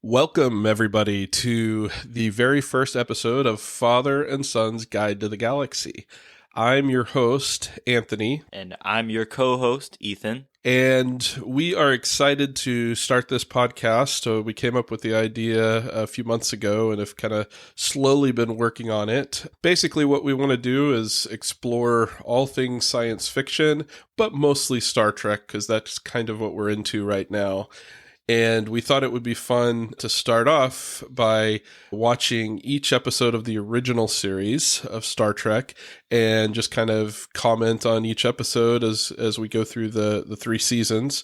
Welcome, everybody, to the very first episode of Father and Son's Guide to the Galaxy. I'm your host, Anthony. And I'm your co-host, Ethan. And we are excited to start this podcast. So we came up with the idea a few months ago and have kind of slowly been working on it. Basically, what we want to do is explore all things science fiction, but mostly Star Trek, because that's kind of what we're into right now. And we thought it would be fun to start off by watching each episode of the original series of Star Trek and just kind of comment on each episode as we go through the three seasons.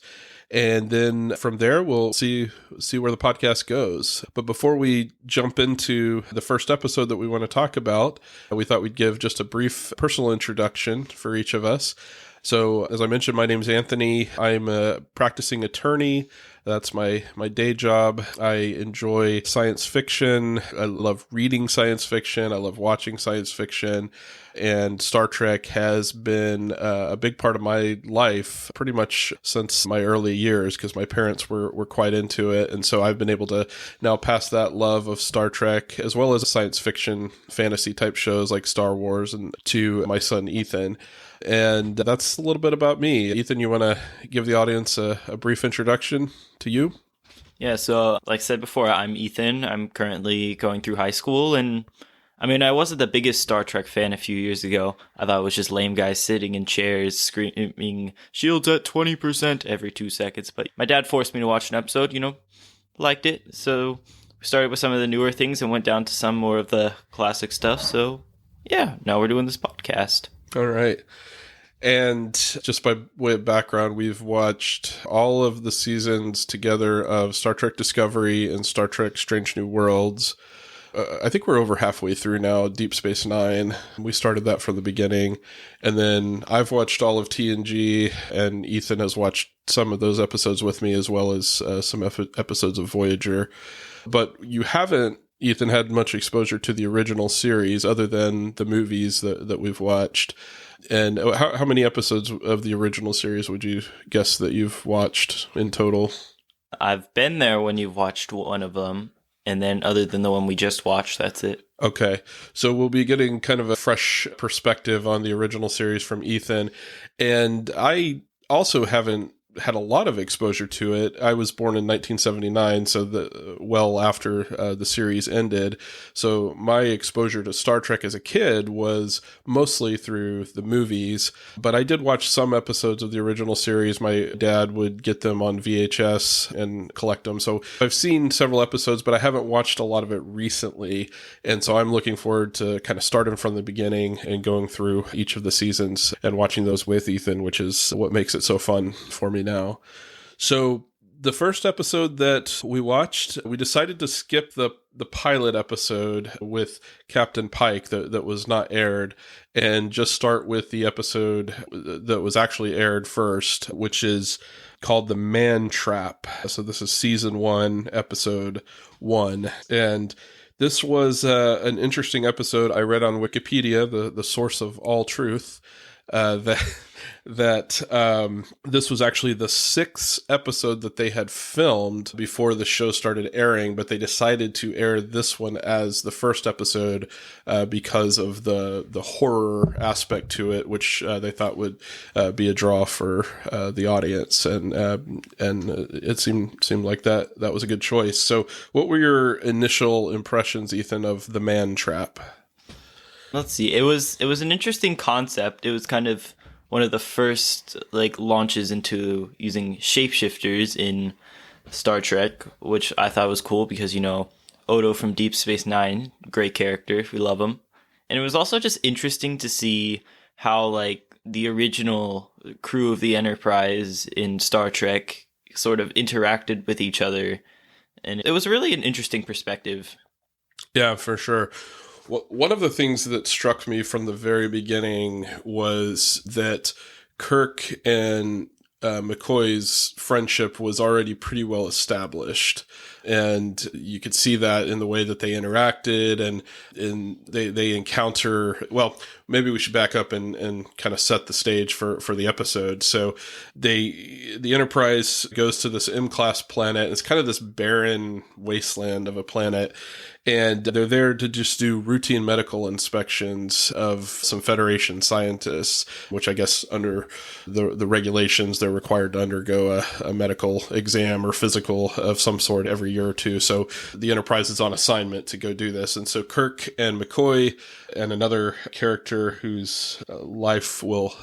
And then from there, we'll see where the podcast goes. But before we jump into the first episode that we want to talk about, we thought we'd give just a brief personal introduction for each of us. So, as I mentioned, my name's Anthony. I'm a practicing attorney. That's my day job. I enjoy science fiction. I love reading science fiction. I love watching science fiction. And Star Trek has been a big part of my life pretty much since my early years because my parents were quite into it. And so I've been able to now pass that love of Star Trek as well as science fiction fantasy type shows like Star Wars and to my son Ethan. And that's a little bit about me. Ethan, you want to give the audience a brief introduction to you? Yeah, so like I said before, I'm Ethan. I'm currently going through high school, and I wasn't the biggest Star Trek fan a few years ago. I thought it was just lame guys sitting in chairs screaming, "Shields at 20% every 2 seconds. But my dad forced me to watch an episode, liked it. So we started with some of the newer things and went down to some more of the classic stuff. So yeah, now we're doing this podcast. All right. And just by way of background, we've watched all of the seasons together of Star Trek Discovery and Star Trek Strange New Worlds. I think we're over halfway through now, Deep Space Nine. We started that from the beginning. And then I've watched all of TNG, and Ethan has watched some of those episodes with me, as well as some episodes of Voyager. But you haven't, Ethan, had much exposure to the original series other than the movies that we've watched. And how many episodes of the original series would you guess that you've watched in total? I've been there when you've watched one of them, and then other than the one we just watched, that's it. Okay, so we'll be getting kind of a fresh perspective on the original series from Ethan. And I also haven't had a lot of exposure to it. I was born in 1979, so well after the series ended. So my exposure to Star Trek as a kid was mostly through the movies, but I did watch some episodes of the original series. My dad would get them on VHS and collect them. So I've seen several episodes, but I haven't watched a lot of it recently. And so I'm looking forward to kind of starting from the beginning and going through each of the seasons and watching those with Ethan, which is what makes it so fun for me now. So the first episode that we watched, we decided to skip the pilot episode with Captain Pike that was not aired and just start with the episode that was actually aired first, which is called The Man Trap. So this is season 1, episode 1. And this was an interesting episode. I read on Wikipedia, the source of all truth, that this was actually the 6th episode that they had filmed before the show started airing, but they decided to air this one as the first episode because of the horror aspect to it, which they thought would be a draw for the audience, and it seemed like that was a good choice. So, what were your initial impressions, Ethan, of The Man Trap? Let's see. It was an interesting concept. It was kind of one of the first launches into using shapeshifters in Star Trek, which I thought was cool because, Odo from Deep Space Nine, great character. We love him. And it was also just interesting to see how the original crew of the Enterprise in Star Trek sort of interacted with each other. And it was really an interesting perspective. Yeah, for sure. Well, one of the things that struck me from the very beginning was that Kirk and McCoy's friendship was already pretty well established. And you could see that in the way that they interacted, and they encounter, well, maybe we should back up and kind of set the stage for the episode. So the Enterprise goes to this M-class planet. It's kind of this barren wasteland of a planet. And they're there to just do routine medical inspections of some Federation scientists, which I guess under the regulations, they're required to undergo a medical exam or physical of some sort every year or two. So the Enterprise is on assignment to go do this. And so Kirk and McCoy and another character whose life will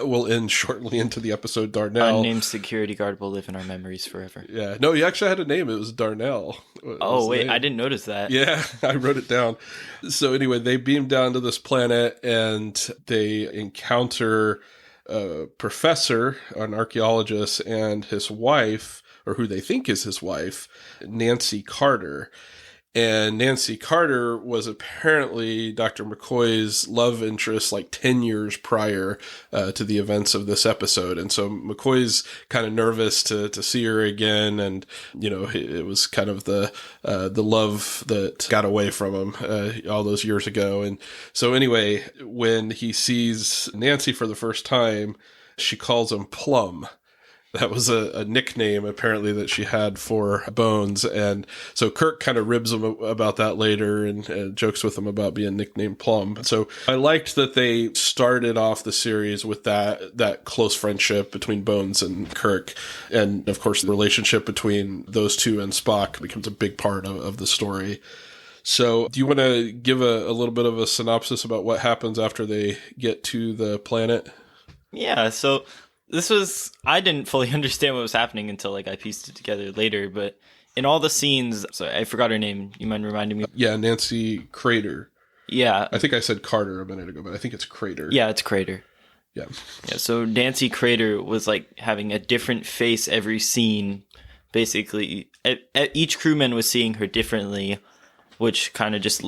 will end shortly into the episode, Darnell. Unnamed security guard will live in our memories forever. Yeah. No, he actually had a name. It was Darnell. Oh, wait, I didn't notice that. Yeah, I wrote it down. So anyway, they beam down to this planet and they encounter a professor, an archaeologist, and his wife, or who they think is his wife, Nancy Carter. And Nancy Carter was apparently Dr. McCoy's love interest like 10 years prior to the events of this episode. And so McCoy's kind of nervous to see her again. And, you know, it was kind of the love that got away from him all those years ago. And so anyway, when he sees Nancy for the first time, she calls him Plum. That was a nickname, apparently, that she had for Bones. And so Kirk kind of ribs him about that later and jokes with him about being nicknamed Plum. So I liked that they started off the series with that close friendship between Bones and Kirk. And, of course, the relationship between those two and Spock becomes a big part of the story. So do you want to give a little bit of a synopsis about what happens after they get to the planet? Yeah, so I didn't fully understand what was happening until I pieced it together later, but in all the scenes, sorry, I forgot her name. You mind reminding me? Yeah, Nancy Crater. Yeah. I think I said Carter a minute ago, but I think it's Crater. Yeah, it's Crater. Yeah. Yeah, so Nancy Crater was having a different face every scene. Basically, each crewman was seeing her differently, which kind of just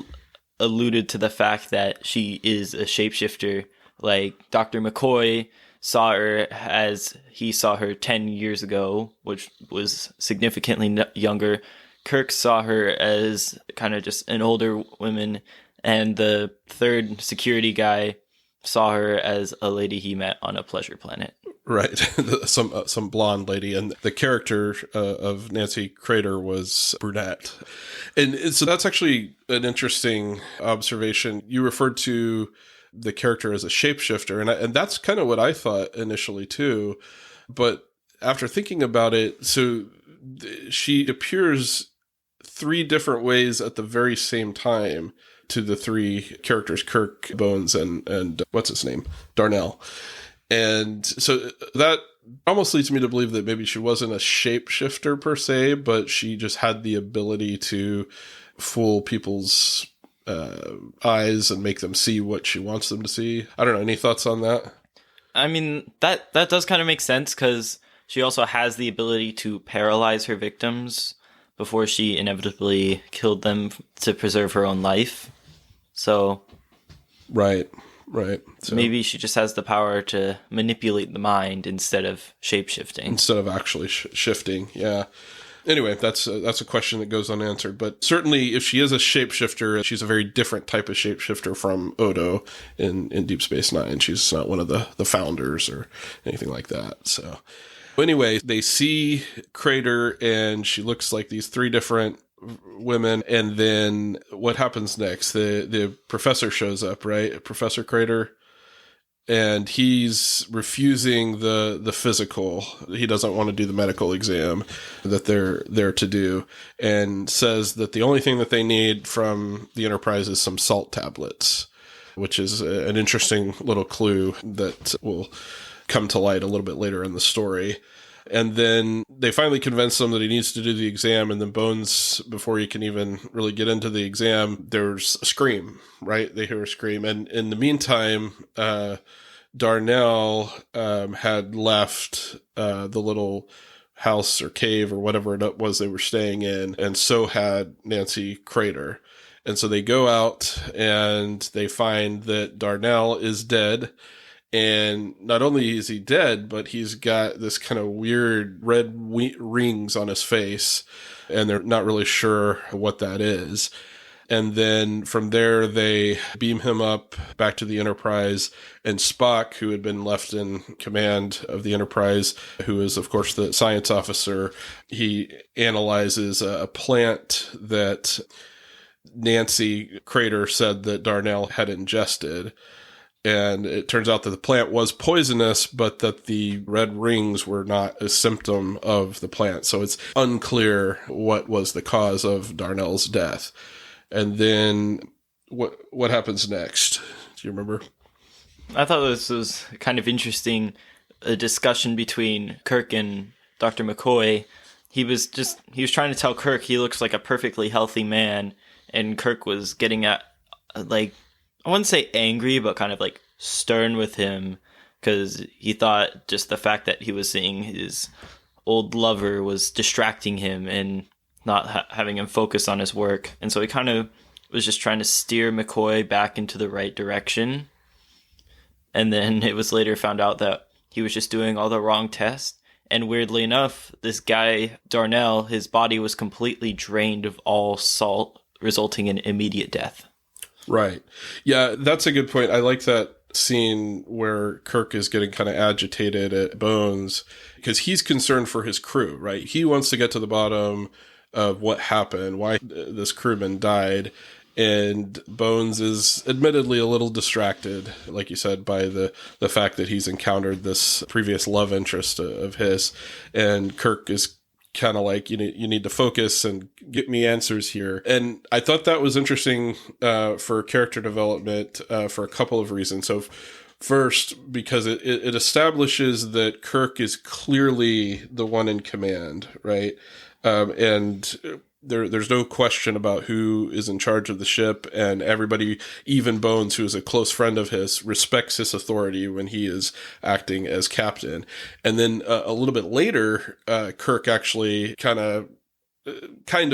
alluded to the fact that she is a shapeshifter. Like Dr. McCoy saw her as he saw her 10 years ago, which was significantly younger. Kirk saw her as kind of just an older woman, and the third security guy saw her as a lady he met on a pleasure planet. Right. Some blonde lady. And the character of Nancy Crater was brunette. And so that's actually an interesting observation. You referred to the character as a shapeshifter, and that's kind of what I thought initially too. But after thinking about it, so she appears 3 different ways at the very same time to the 3 characters, Kirk, Bones, and what's his name? Darnell. And so that almost leads me to believe that maybe she wasn't a shapeshifter per se, but she just had the ability to fool people's eyes and make them see what she wants them to see. I don't know. Any thoughts on that? I mean, that does kind of make sense, because she also has the ability to paralyze her victims before she inevitably killed them to preserve her own life. So Right. So maybe she just has the power to manipulate the mind instead of shape-shifting. Instead of actually shifting, yeah. Anyway, that's a question that goes unanswered. But certainly, if she is a shapeshifter, she's a very different type of shapeshifter from Odo in Deep Space Nine. She's not one of the founders or anything like that. So anyway, they see Crater, and she looks like these 3 different women. And then what happens next? The professor shows up, right? Professor Crater. And he's refusing the physical. He doesn't want to do the medical exam that they're there to do, and says that the only thing that they need from the Enterprise is some salt tablets, which is an interesting little clue that will come to light a little bit later in the story. And then they finally convince him that he needs to do the exam. And then Bones, before he can even really get into the exam, there's a scream, right? They hear a scream. And in the meantime, Darnell had left the little house or cave or whatever it was they were staying in. And so had Nancy Crater. And so they go out and they find that Darnell is dead. And not only is he dead, but he's got this kind of weird red rings on his face, and they're not really sure what that is. And then from there, they beam him up back to the Enterprise, and Spock, who had been left in command of the Enterprise, who is, of course, the science officer, he analyzes a plant that Nancy Crater said that Darnell had ingested. And it turns out that the plant was poisonous, but that the red rings were not a symptom of the plant. So it's unclear what was the cause of Darnell's death. And then what happens next? Do you remember? I thought this was kind of interesting, a discussion between Kirk and Dr. McCoy. He was trying to tell Kirk he looks like a perfectly healthy man, and Kirk was getting at, like, I wouldn't say angry, but kind of like stern with him, because he thought just the fact that he was seeing his old lover was distracting him and not having him focus on his work. And so he kind of was just trying to steer McCoy back into the right direction. And then it was later found out that he was just doing all the wrong tests. And weirdly enough, this guy, Darnell, his body was completely drained of all salt, resulting in immediate death. Right. Yeah, that's a good point. I like that scene where Kirk is getting kind of agitated at Bones, because he's concerned for his crew, right? He wants to get to the bottom of what happened, why this crewman died. And Bones is admittedly a little distracted, like you said, by the fact that he's encountered this previous love interest of his. And Kirk is kind of like, you need to focus and get me answers here. And I thought that was interesting for character development for a couple of reasons. So first, because it establishes that Kirk is clearly the one in command, right? And there's no question about who is in charge of the ship, and everybody, even Bones, who is a close friend of his, respects his authority when he is acting as captain. And then a little bit later, Kirk actually kind of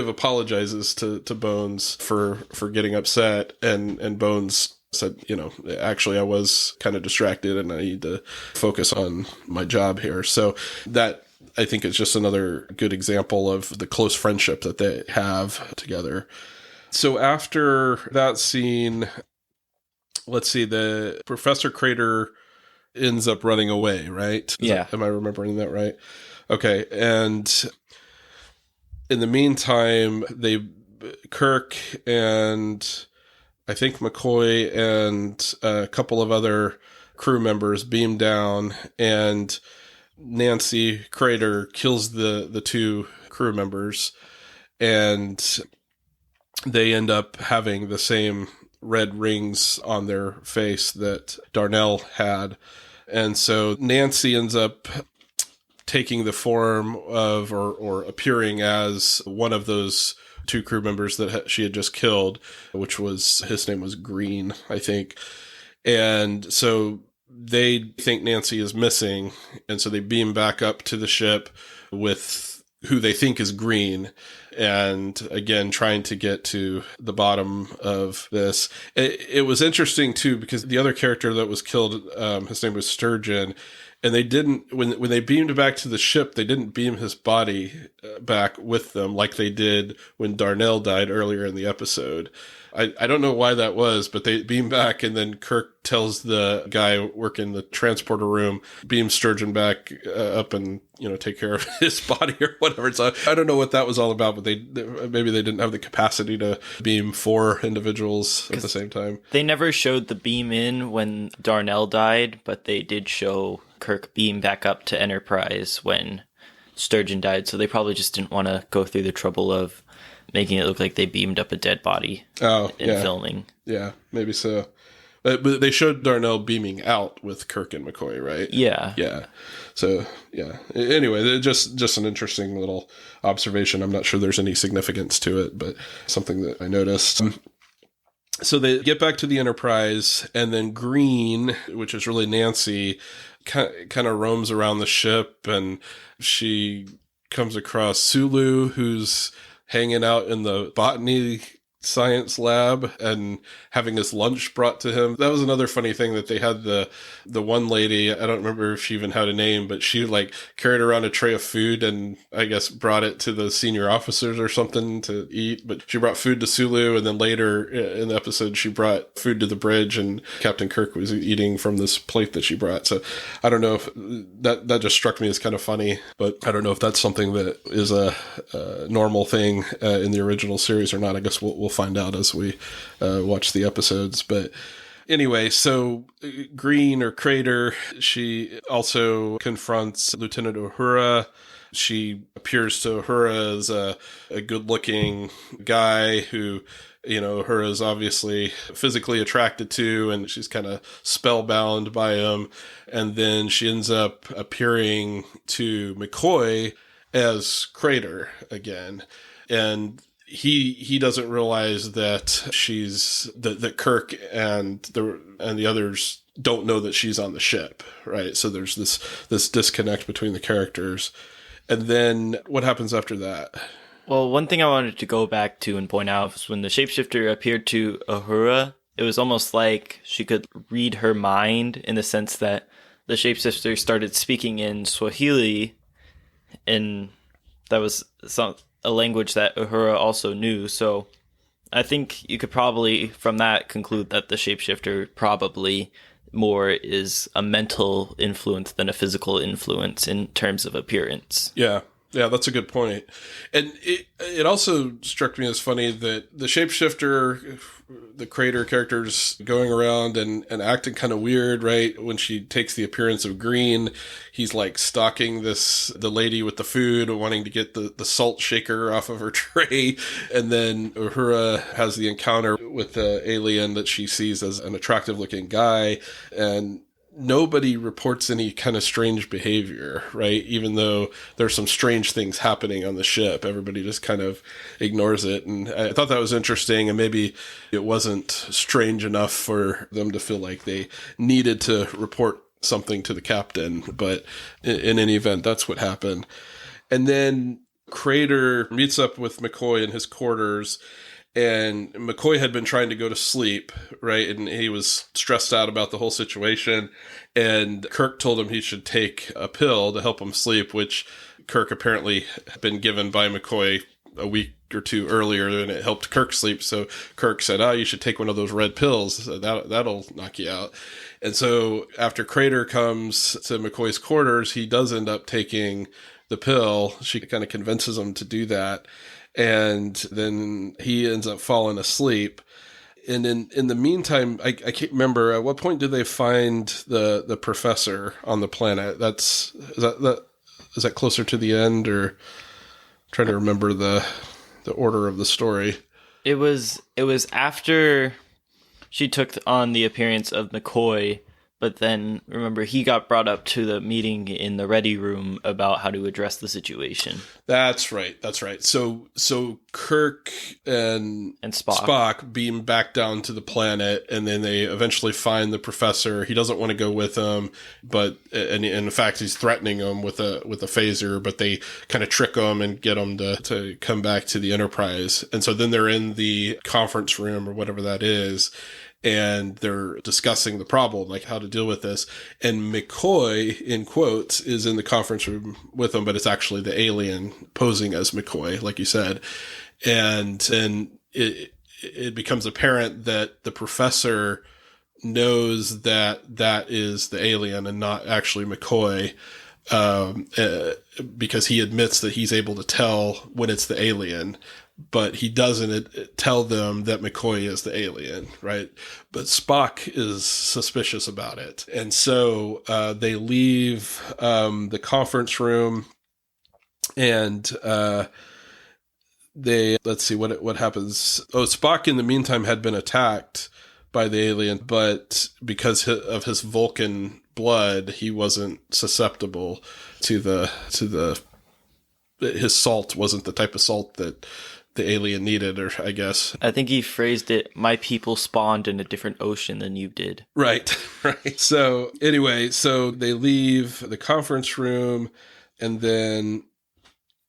apologizes to Bones for getting upset, and Bones said, actually I was kind of distracted and I need to focus on my job here. So that, I think, it's just another good example of the close friendship that they have together. So after that scene, let's see, the Professor Crater ends up running away, right? Am I remembering that right? Okay. And in the meantime, Kirk and I think McCoy and a couple of other crew members beam down, and Nancy Crater kills the two crew members, and they end up having the same red rings on their face that Darnell had. And so Nancy ends up taking the form of or appearing as one of those two crew members that she had just killed, his name was Green, I think. And so they think Nancy is missing, and so they beam back up to the ship with who they think is Green, and again trying to get to the bottom of this. It was interesting too, because the other character that was killed, his name was Sturgeon, and they didn't, when they beamed back to the ship, they didn't beam his body back with them like they did when Darnell died earlier in the episode. I don't know why that was, but they beam back, and then Kirk tells the guy working the transporter room, beam Sturgeon back up and, take care of his body or whatever. So I don't know what that was all about, but maybe they didn't have the capacity to beam 4 individuals at the same time. They never showed the beam in when Darnell died, but they did show Kirk beam back up to Enterprise when Sturgeon died. So they probably just didn't want to go through the trouble of making it look like they beamed up a dead body in filming. Yeah, maybe so. But they showed Darnell beaming out with Kirk and McCoy, right? Yeah. Yeah. So, yeah. Anyway, just an interesting little observation. I'm not sure there's any significance to it, but something that I noticed. So they get back to the Enterprise, and then Green, which is really Nancy, kind of roams around the ship, and she comes across Sulu, who's hanging out in the botany science lab and having his lunch brought to him. That was another funny thing, that they had the one lady, I don't remember if she even had a name, but she like carried around a tray of food and I guess brought it to the senior officers or something to eat. But she brought food to Sulu, and then later in the episode she brought food to the bridge, and Captain Kirk was eating from this plate that she brought. So I don't know if that just struck me as kind of funny, but I don't know if that's something that is a normal thing in the original series or not. I guess we'll find out as we watch the episodes. But anyway, so Green, or Crater, she also confronts Lieutenant Uhura. She appears to Uhura as a good-looking guy who, Uhura is obviously physically attracted to, and she's kind of spellbound by him. And then she ends up appearing to McCoy as Crater again. And he doesn't realize that that Kirk and the others don't know that she's on the ship, right? So there's this disconnect between the characters. And then what happens after that? Well, one thing I wanted to go back to and point out was when the shapeshifter appeared to Uhura, it was almost like she could read her mind, in the sense that the shapeshifter started speaking in Swahili, and that was a language that Uhura also knew. So I think you could probably, from that, conclude that the shapeshifter probably more is a mental influence than a physical influence in terms of appearance. Yeah, that's a good point. And it also struck me as funny that the shapeshifter, the Crater character's going around and acting kind of weird, right? When she takes the appearance of Green, he's like stalking the lady with the food, wanting to get the salt shaker off of her tray. And then Uhura has the encounter with the alien that she sees as an attractive looking guy, and nobody reports any kind of strange behavior, right? Even though there's some strange things happening on the ship, everybody just kind of ignores it. And I thought that was interesting, and maybe it wasn't strange enough for them to feel like they needed to report something to the captain. But in any event, that's what happened. And then Crater meets up with McCoy in his quarters, and McCoy had been trying to go to sleep, right? And he was stressed out about the whole situation. And Kirk told him he should take a pill to help him sleep, which Kirk apparently had been given by McCoy a week or two earlier, and it helped Kirk sleep. So Kirk said, you should take one of those red pills. That'll knock you out. And so after Crater comes to McCoy's quarters, he does end up taking the pill. She kind of convinces him to do that. And then he ends up falling asleep. And in the meantime, I can't remember, at what point do they find the professor on the planet? Is that closer to the end, or I'm trying to remember the order of the story? It was after she took on the appearance of McCoy, but then remember he got brought up to the meeting in the ready room about how to address the situation. That's right. So Kirk and Spock beam back down to the planet, and then they eventually find the professor. He doesn't want to go with them, and in fact he's threatening them with a phaser, but they kind of trick him and get him to come back to the Enterprise. And so then they're in the conference room or whatever that is, and they're discussing the problem, like how to deal with this. And McCoy, in quotes, is in the conference room with them, but it's actually the alien posing as McCoy, like you said. And then it becomes apparent that the professor knows that is the alien and not actually McCoy, because he admits that he's able to tell when it's the alien, but he doesn't tell them that McCoy is the alien, right? But Spock is suspicious about it. And so they leave the conference room, and let's see what happens. Spock in the meantime had been attacked by the alien, but because of his Vulcan blood, he wasn't susceptible to his salt wasn't the type of salt that the alien needed, or I guess. I think he phrased it, my people spawned in a different ocean than you did. Right. So anyway, so they leave the conference room, and then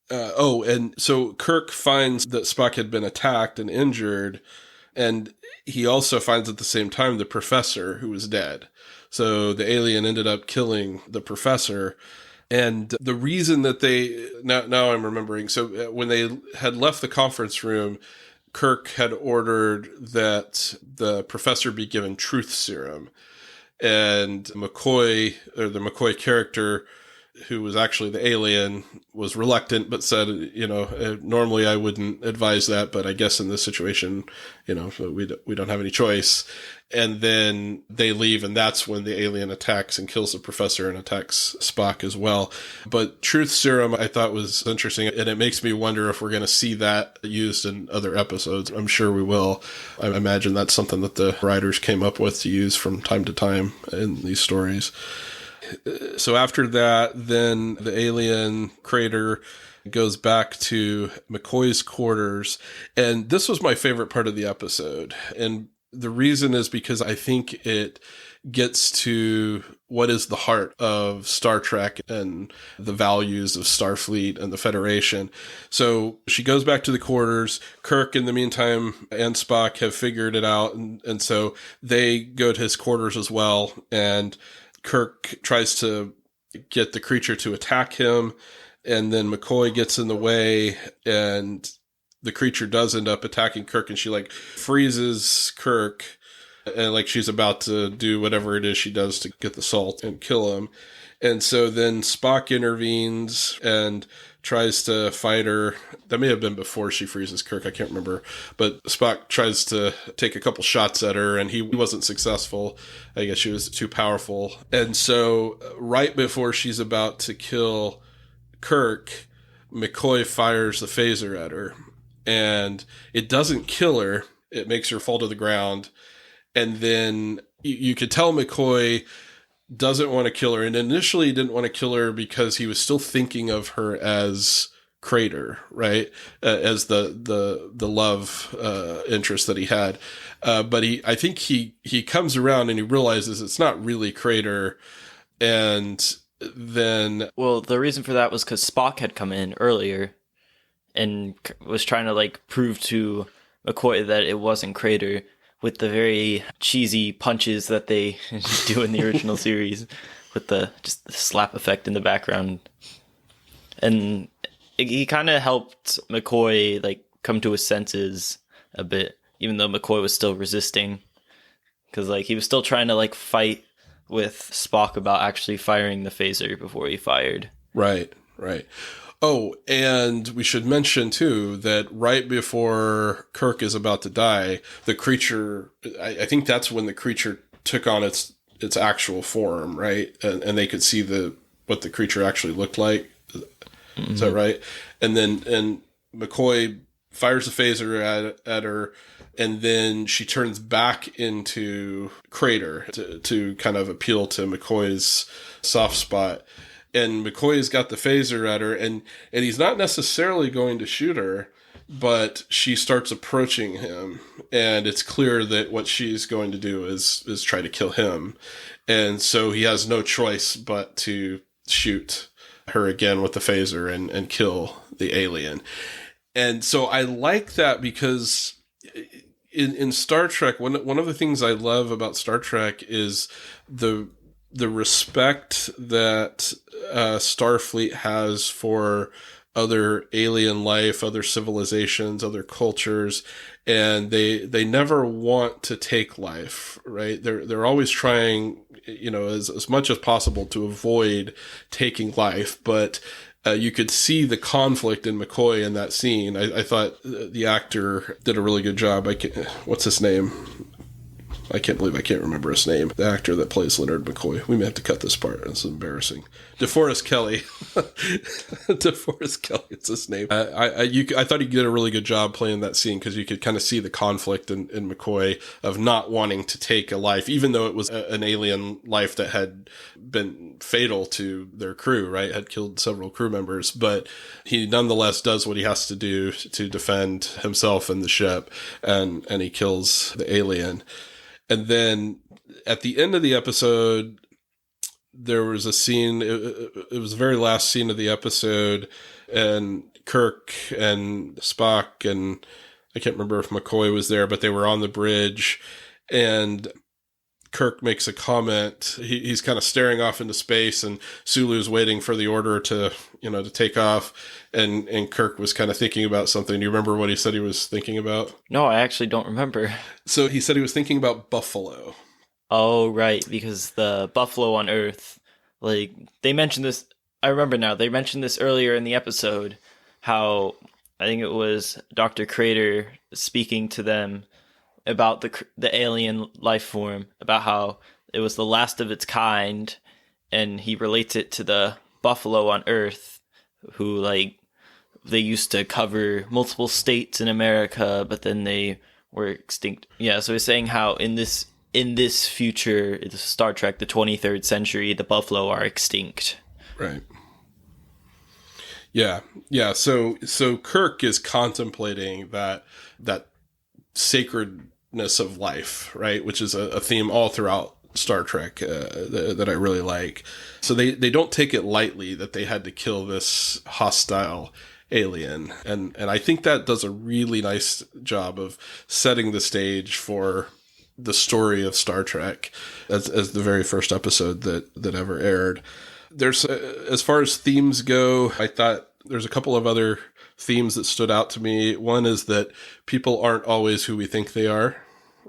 And so Kirk finds that Spock had been attacked and injured, and he also finds at the same time the professor who was dead. So the alien ended up killing the professor. And the reason that now I'm remembering, so when they had left the conference room, Kirk had ordered that the professor be given truth serum. And McCoy, or the McCoy character, who was actually the alien, was reluctant, but said, normally I wouldn't advise that, but I guess in this situation, we don't have any choice. And then they leave, and that's when the alien attacks and kills the professor and attacks Spock as well. But truth serum I thought was interesting, and it makes me wonder if we're going to see that used in other episodes. I'm sure we will. I imagine that's something that the writers came up with to use from time to time in these stories. So after that, then the alien crater goes back to McCoy's quarters. And this was my favorite part of the episode. And the reason is because I think it gets to what is the heart of Star Trek and the values of Starfleet and the Federation. So she goes back to the quarters. Kirk, in the meantime, and Spock have figured it out. And so they go to his quarters as well. And Kirk tries to get the creature to attack him, and then McCoy gets in the way, and the creature does end up attacking Kirk, and she freezes Kirk, and she's about to do whatever it is she does to get the salt and kill him. And so then Spock intervenes and tries to fight her. That may have been before she freezes Kirk, I can't remember. But Spock tries to take a couple shots at her, and he wasn't successful. I guess she was too powerful. And so right before she's about to kill Kirk, McCoy fires the phaser at her. And it doesn't kill her. It makes her fall to the ground. And then you could tell McCoy doesn't want to kill her, and initially he didn't want to kill her because he was still thinking of her as Crater, right? As the love interest that he had. But I think he comes around and he realizes it's not really Crater, and then... Well, the reason for that was because Spock had come in earlier and was trying to prove to McCoy that it wasn't Crater, with the very cheesy punches that they do in the original series, with just the slap effect in the background. And he kind of helped McCoy come to his senses a bit, even though McCoy was still resisting, because he was still trying to fight with Spock about actually firing the phaser before he fired. Right. Oh, and we should mention, too, that right before Kirk is about to die, the creature, I think that's when the creature took on its actual form, right? And they could see what the creature actually looked like. Mm-hmm. Is that right? And McCoy fires a phaser at her, and then she turns back into Crater to kind of appeal to McCoy's soft spot. And McCoy's got the phaser at her, and he's not necessarily going to shoot her, but she starts approaching him, and it's clear that what she's going to do is try to kill him. And so he has no choice but to shoot her again with the phaser and kill the alien. And so I like that because in Star Trek, one of the things I love about Star Trek is the respect that Starfleet has for other alien life, other civilizations, other cultures, and they never want to take life, right? They're always trying, as much as possible to avoid taking life, but you could see the conflict in McCoy in that scene. I thought the actor did a really good job. What's his name? I can't believe I can't remember his name. The actor that plays Leonard McCoy. We may have to cut this part. It's embarrassing. DeForest Kelley. DeForest Kelley, it's his name. I thought he did a really good job playing that scene because you could kind of see the conflict in McCoy of not wanting to take a life, even though it was an alien life that had been fatal to their crew, right? Had killed several crew members. But he nonetheless does what he has to do to defend himself and the ship, and he kills the alien. And then at the end of the episode, there was a scene, it was the very last scene of the episode, and Kirk and Spock, and I can't remember if McCoy was there, but they were on the bridge, and Kirk makes a comment. He's kind of staring off into space, and Sulu's waiting for the order to take off. And Kirk was kind of thinking about something. Do you remember what he said he was thinking about? No, I actually don't remember. So he said he was thinking about buffalo. Oh, right, because the buffalo on Earth, like, they mentioned this, I remember now, they mentioned this earlier in the episode, how, I think it was Dr. Crater speaking to them about the alien life form, about how it was the last of its kind, and he relates it to the buffalo on Earth, who, like, they used to cover multiple states in America, but then they were extinct. Yeah, so he's saying how in this future, it's Star Trek, the 23rd century, the buffalo are extinct. Right. Yeah. Yeah. So Kirk is contemplating that sacredness of life, right? Which is a theme all throughout Star Trek that I really like. So they don't take it lightly that they had to kill this hostile alien. And I think that does a really nice job of setting the stage for the story of Star Trek as the very first episode that ever aired. There's, as far as themes go, I thought there's a couple of other themes that stood out to me. One is that people aren't always who we think they are,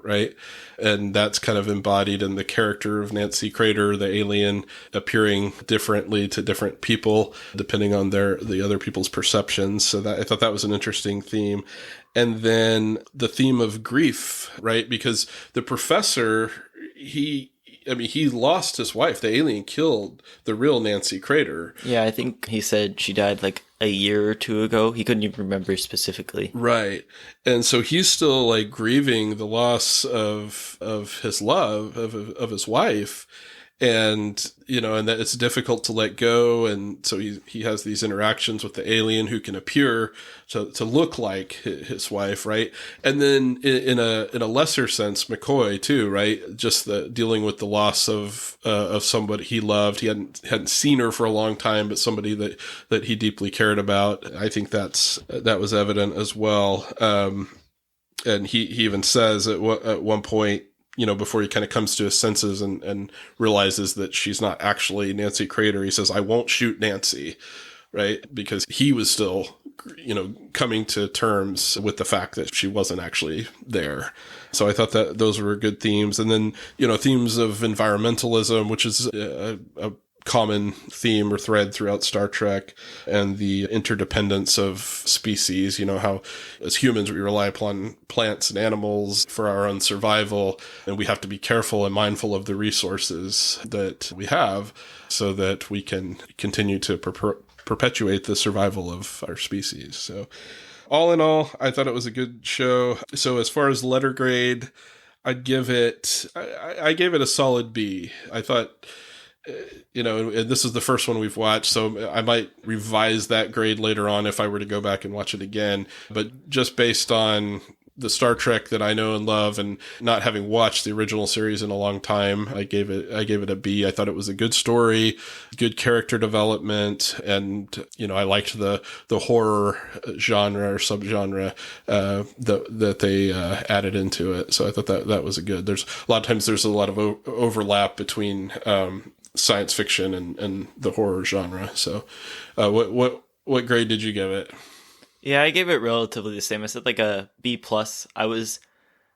right? And that's kind of embodied in the character of Nancy Crater, the alien, appearing differently to different people, depending on the other people's perceptions. So I thought that was an interesting theme. And then the theme of grief, right? Because the professor, he lost his wife. The alien killed the real Nancy Crater. Yeah, I think he said she died like a year or two ago. He couldn't even remember specifically. Right. And so he's still like grieving the loss of his love, of his wife. And, and that it's difficult to let go. And so he has these interactions with the alien who can appear to look like his wife, right? And then in a lesser sense, McCoy too, right? Just dealing with the loss of somebody he loved. He hadn't seen her for a long time, but somebody that he deeply cared about. I think that was evident as well. And he even says at one point, before he kind of comes to his senses and realizes that she's not actually Nancy Crater, he says, "I won't shoot Nancy," right? Because he was still, coming to terms with the fact that she wasn't actually there. So I thought that those were good themes. And then, themes of environmentalism, which is a common theme or thread throughout Star Trek, and the interdependence of species, how as humans we rely upon plants and animals for our own survival, and we have to be careful and mindful of the resources that we have so that we can continue to perpetuate the survival of our species. So all in all, I thought it was a good show. So as far as letter grade, I'd give it, I gave it a solid B. I thought, and this is the first one we've watched, so I might revise that grade later on if I were to go back and watch it again. But just based on the Star Trek that I know and love, and not having watched the original series in a long time, I gave it a B. I thought it was a good story, good character development, and I liked the horror genre or subgenre that they added into it. So I thought that was a good. There's a lot of times there's a lot of overlap between science fiction and the horror genre. So what grade did you give it? Yeah, I gave it relatively the same. I said like a B+. I was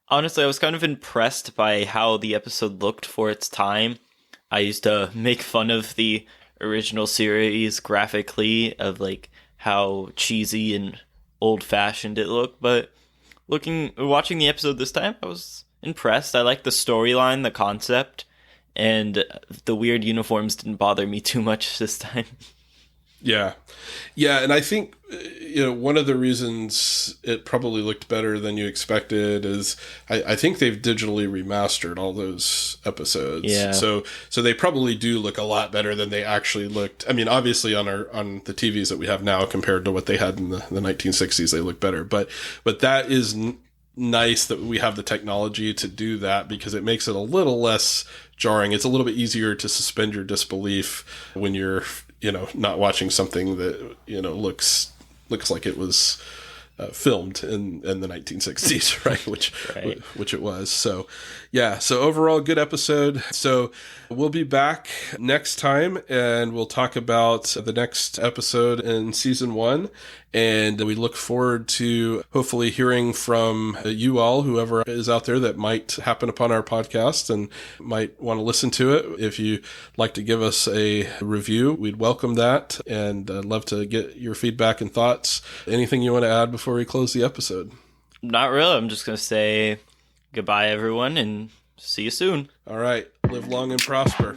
kind of impressed by how the episode looked for its time. I used to make fun of the original series graphically, of like how cheesy and old-fashioned it looked, but watching the episode this time, I was impressed. I liked the storyline, the concept, and the weird uniforms didn't bother me too much this time. Yeah. And I think, one of the reasons it probably looked better than you expected is I think they've digitally remastered all those episodes. Yeah. So they probably do look a lot better than they actually looked. I mean, obviously on the TVs that we have now compared to what they had in the 1960s, they look better. But that is nice that we have the technology to do that, because it makes it a little less jarring. It's a little bit easier to suspend your disbelief when you're, not watching something that, looks like it was filmed in the 1960s, right? Which it was. So, yeah. So overall, good episode. So we'll be back next time, and we'll talk about the next episode in season 1. And we look forward to hopefully hearing from you all, whoever is out there that might happen upon our podcast and might want to listen to it. If you like to give us a review, we'd welcome that, and love to get your feedback and thoughts. Anything you want to add before we close the episode? Not really. I'm just going to say goodbye, everyone, and see you soon. All right. Live long and prosper.